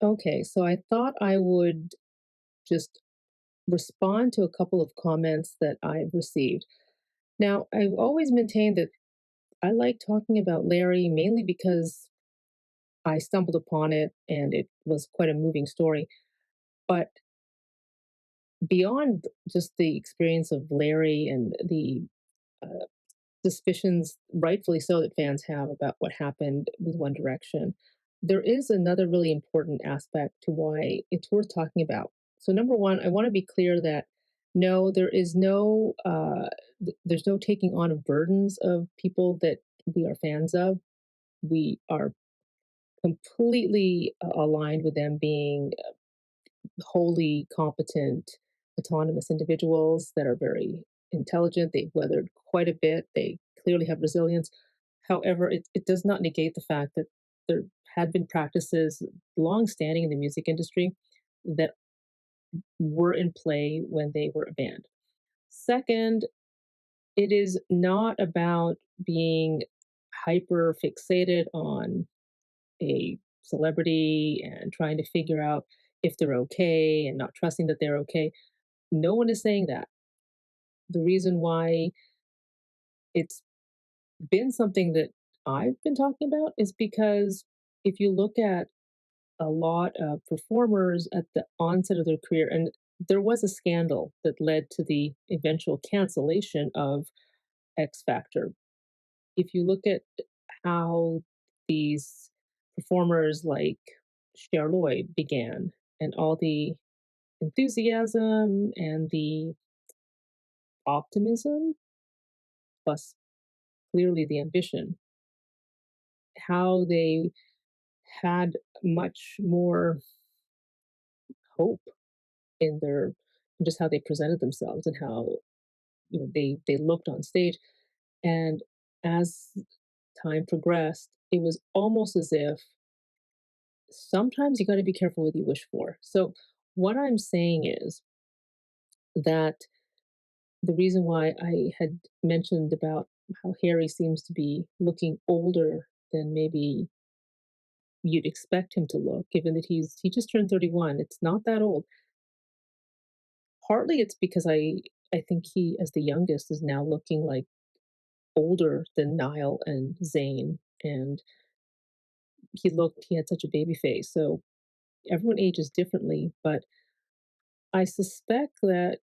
Okay, so I thought I would just respond to a couple of comments that I've received. Now, I've always maintained that I like talking about Larry mainly because I stumbled upon it and it was quite a moving story. But beyond just the experience of Larry and the uh, suspicions, rightfully so, that fans have about what happened with One Direction, there is another really important aspect to why it's worth talking about. So, number one, I want to be clear that no, there's no taking on of burdens of people that we are fans of. We are completely aligned with them being wholly competent, autonomous individuals that are very intelligent. They've weathered quite a bit. They clearly have resilience. However, it does not negate the fact that there had been practices long standing in the music industry that were in play when they were a band. Second, it is not about being hyper fixated on a celebrity and trying to figure out if they're okay and not trusting that they're okay. No one is saying that. The reason why it's been something that I've been talking about is because if you look at a lot of performers at the onset of their career, and there was a scandal that led to the eventual cancellation of X Factor. If you look at how these performers like Cher Lloyd began and all the enthusiasm and the optimism, plus clearly the ambition, how they had much more hope in their just how they presented themselves and how they looked on stage. And as time progressed, it was almost as if sometimes you got to be careful what you wish for. So what I'm saying is that the reason why I had mentioned about how Harry seems to be looking older than maybe you'd expect him to look, given that he just turned 31. It's not that old. Partly it's because I think he, as the youngest, is now looking like older than Niall and Zayn, and he had such a baby face. So everyone ages differently, but I suspect that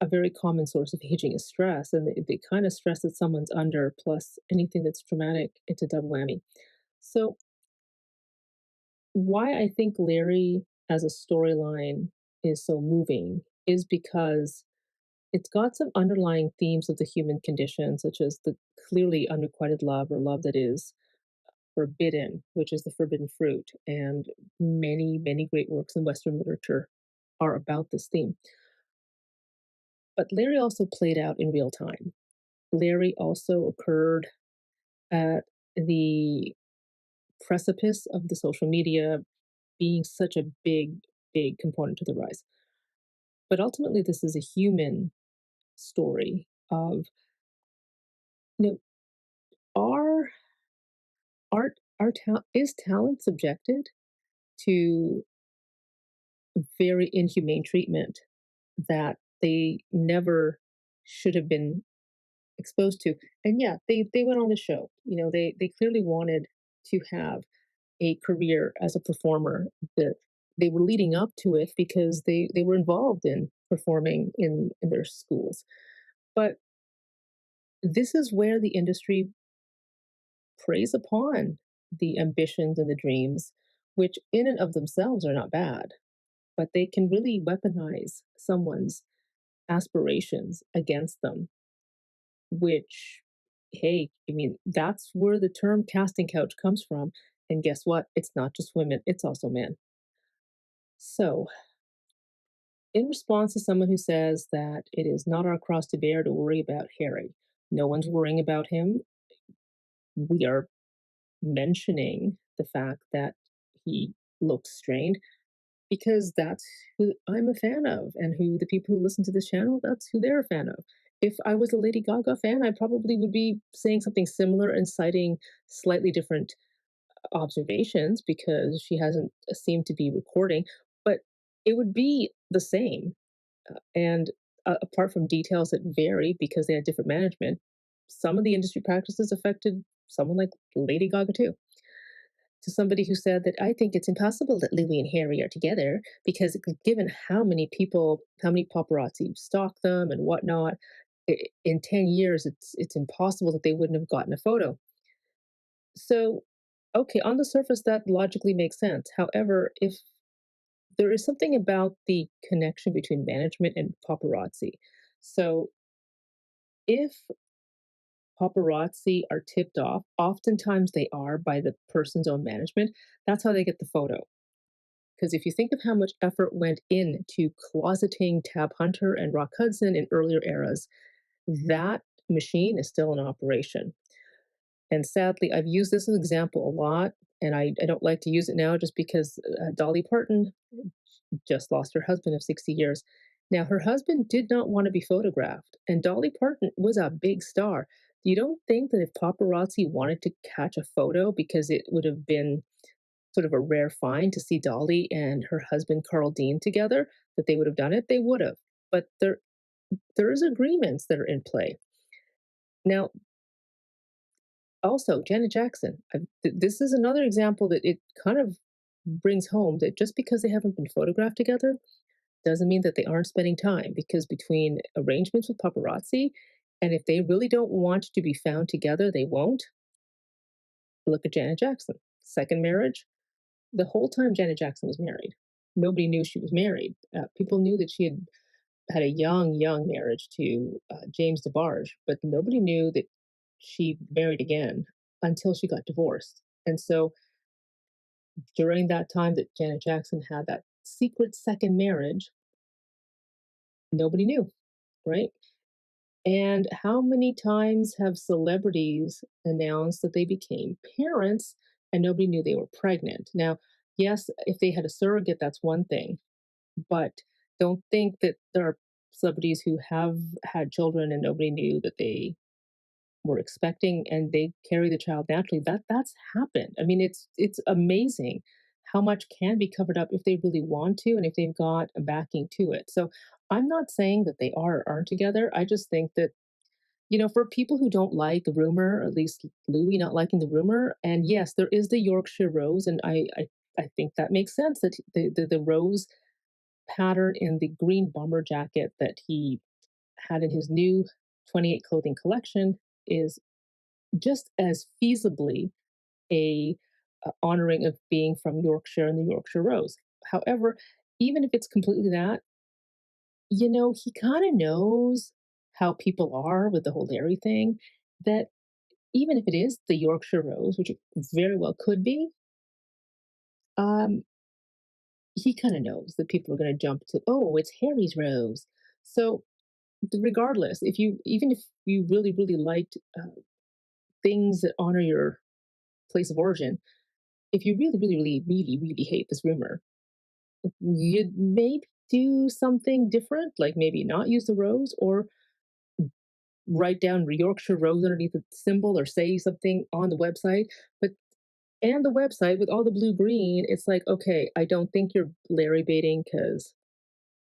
a very common source of aging is stress, and the kind of stress that someone's under, plus anything that's traumatic, it's a double whammy. So why I think Larry as a storyline is so moving is because it's got some underlying themes of the human condition, such as the clearly unrequited love or love that is forbidden, which is the forbidden fruit. And many, many great works in Western literature are about this theme. But Larry also played out in real time. Larry also occurred at the precipice of the social media being such a big, big component to the rise. But ultimately, this is a human story of, you know, are is talent subjected to very inhumane treatment that they never should have been exposed to? And yeah, they went on the show. They clearly wanted to have a career as a performer. That they were leading up to it because they were involved in performing in their schools. But this is where the industry preys upon the ambitions and the dreams, which in and of themselves are not bad, but they can really weaponize someone's aspirations against them, which, hey, I mean, that's where the term casting couch comes from. And guess what? It's not just women, it's also men. So, in response to someone who says that it is not our cross to bear to worry about Harry, no one's worrying about him. We are mentioning the fact that he looks strained because that's who I'm a fan of, and who the people who listen to this channel, that's who they're a fan of. If I was a Lady Gaga fan, I probably would be saying something similar and citing slightly different observations because she hasn't seemed to be recording, but it would be the same. And apart from details that vary because they had different management, some of the industry practices affected someone like Lady Gaga too. To somebody who said that I think it's impossible that Louis and Harry are together because given how many people, how many paparazzi stalk them and whatnot, in 10 years, it's impossible that they wouldn't have gotten a photo. So, okay, on the surface, that logically makes sense. However, if there is something about the connection between management and paparazzi. So, if paparazzi are tipped off, oftentimes they are by the person's own management, that's how they get the photo. Because if you think of how much effort went into closeting Tab Hunter and Rock Hudson in earlier eras, that machine is still in operation. And sadly, I've used this as an example a lot, and I don't like to use it now just because Dolly Parton just lost her husband of 60 years. Now, her husband did not want to be photographed, and Dolly Parton was a big star. You don't think that if paparazzi wanted to catch a photo because it would have been sort of a rare find to see Dolly and her husband Carl Dean together, that they would have done it? They would have. But there is agreements that are in play. Now, also, Janet Jackson. This is another example that it kind of brings home that just because they haven't been photographed together doesn't mean that they aren't spending time, because between arrangements with paparazzi and if they really don't want to be found together, they won't. Look at Janet Jackson. Second marriage, the whole time Janet Jackson was married, nobody knew she was married. People knew that she had a young marriage to James DeBarge, but nobody knew that she married again until she got divorced. And so during that time that Janet Jackson had that secret second marriage, nobody knew, right? And how many times have celebrities announced that they became parents and nobody knew they were pregnant? Now, yes, if they had a surrogate, that's one thing, but don't think that there are celebrities who have had children and nobody knew that they were expecting and they carry the child naturally. That's happened. I mean, it's amazing how much can be covered up if they really want to and if they've got a backing to it. So I'm not saying that they are or aren't together. I just think that, for people who don't like the rumor, at least Louis not liking the rumor, and yes, there is the Yorkshire rose, and I think that makes sense that the rose pattern in the green bomber jacket that he had in his new 28 clothing collection is just as feasibly a honoring of being from Yorkshire and the Yorkshire Rose. However, even if it's completely that, he kind of knows how people are with the whole Larry thing. That even if it is the Yorkshire Rose, which it very well could be, um, he kind of knows that people are going to jump to, oh, it's Harry's Rose. So regardless, even if you really liked things that honor your place of origin, if you really hate this rumor, you'd maybe do something different, like maybe not use the rose or write down Yorkshire Rose underneath the symbol or say something on the website. But and the website with all the blue green, it's like, okay, I don't think you're Larry baiting because,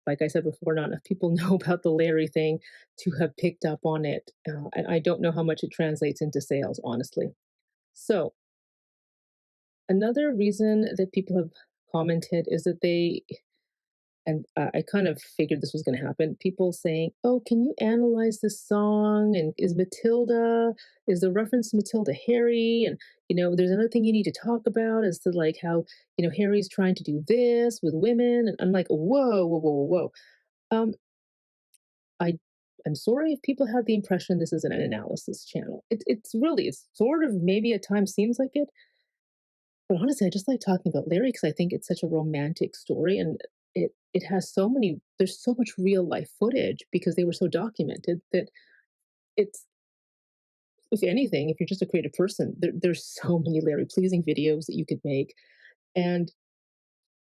like I said before, not enough people know about the Larry thing to have picked up on it. And I don't know how much it translates into sales, honestly. So, another reason that people have commented is that and I kind of figured this was going to happen. People saying, "Oh, can you analyze this song? And is the reference to Matilda Harry? And there's another thing you need to talk about as to like how Harry's trying to do this with women." And I'm like, "Whoa, whoa, whoa, whoa, whoa!" I I'm sorry if people have the impression this is an analysis channel. It's sort of maybe at times seems like it, but honestly, I just like talking about Larry because I think it's such a romantic story, and it has there's so much real life footage because they were so documented that it's if anything, if you're just a creative person, there's so many Larry pleasing videos that you could make, and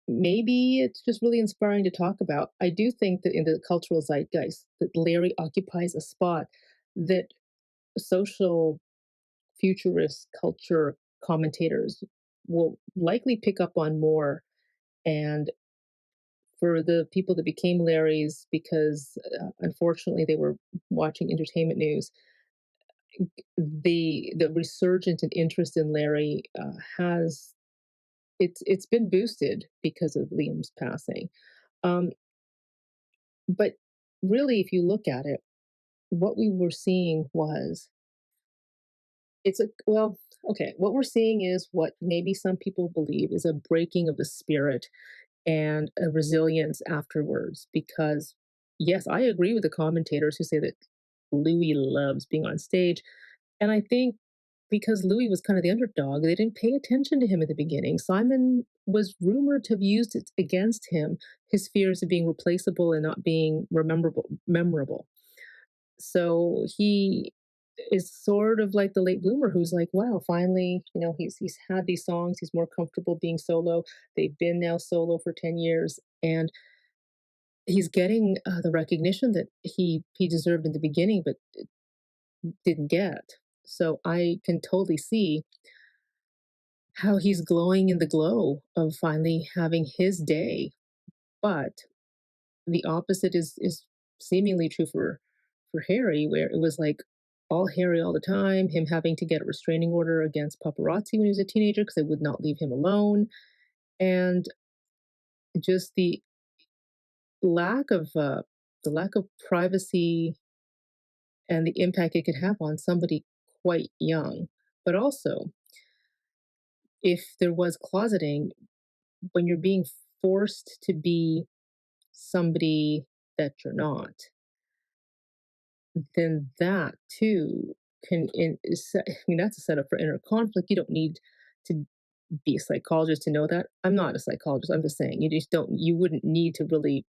maybe it's just really inspiring to talk about. I do think that in the cultural zeitgeist, that Larry occupies a spot that social futurist culture commentators will likely pick up on more. And for the people that became Larrys because, unfortunately, they were watching entertainment news, the resurgent in interest in Larry, has it's been boosted because of Liam's passing. Um, but really, if you look at it, what we were seeing was it's a well, okay, what we're seeing is what maybe some people believe is a breaking of the spirit and a resilience afterwards. Because, yes, I agree with the commentators who say that Louis loves being on stage. And I think because Louis was kind of the underdog, they didn't pay attention to him at the beginning. Simon was rumored to have used it against him, his fears of being replaceable and not being memorable. So he is sort of like the late bloomer who's like, wow, finally, he's had these songs, he's more comfortable being solo. They've been now solo for 10 years, and he's getting the recognition that he deserved in the beginning, but didn't get. So I can totally see how he's glowing in the glow of finally having his day. But the opposite is seemingly true for Harry, where it was like all Harry all the time, him having to get a restraining order against paparazzi when he was a teenager because they would not leave him alone, and just lack of uh, the lack of privacy and the impact it could have on somebody quite young. But also, if there was closeting, when you're being forced to be somebody that you're not, then that too I mean, that's a setup for inner conflict. You don't need to be a psychologist to know that. I'm not a psychologist. I'm just saying you wouldn't need to really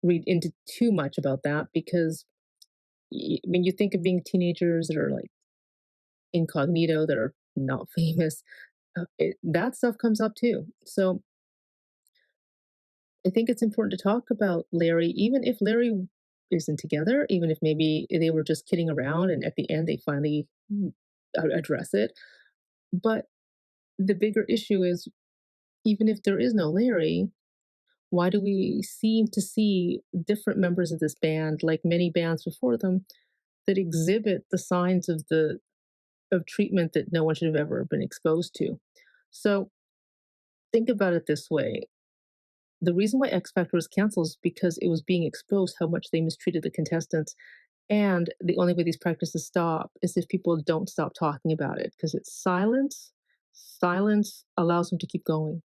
read into too much about that because when you think of being teenagers that are like incognito, that are not famous, that stuff comes up too. So I think it's important to talk about Larry, even if Larry isn't together, even if maybe they were just kidding around and at the end they finally address it. But the bigger issue is even if there is no Larry, why do we seem to see different members of this band, like many bands before them, that exhibit the signs of treatment that no one should have ever been exposed to? So think about it this way. The reason why X Factor was canceled is because it was being exposed how much they mistreated the contestants. And the only way these practices stop is if people don't stop talking about it because it's silence. Silence allows them to keep going.